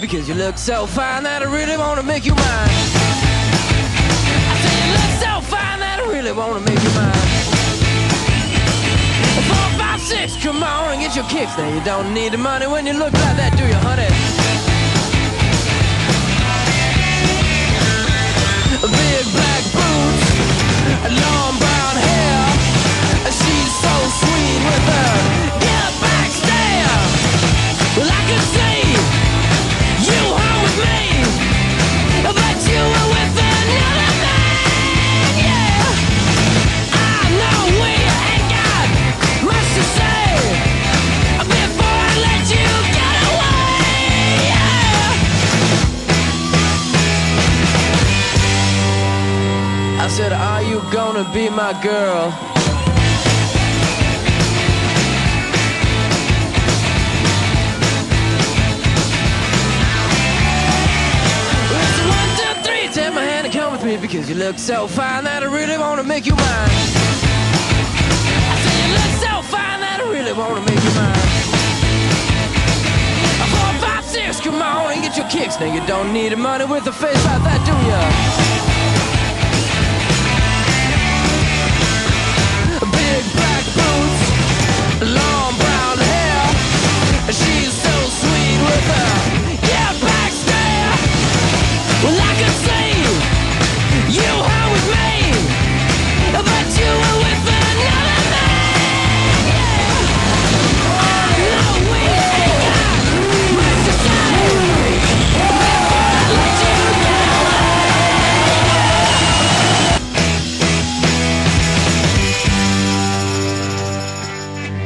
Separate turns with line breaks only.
Because you look so fine that I really wanna make you mine. I say you look so fine that I really wanna make you mine. 4, 5, 6, come on and get your kicks. Now you don't need the money when you look like that, do you, honey? Big black boots, long brown hair. She's so sweet with her get back stare. Well, I can see you home with me, but you were with another man, yeah. I know we ain't got much to say before I let you get away, yeah. I said, are you gonna be my girl? Because you look so fine that I really wanna make you mine. I said you look so fine that I really wanna make you mine. 4, 5, 6, come on and get your kicks. Now you don't need the money with a face like that, do ya? Big black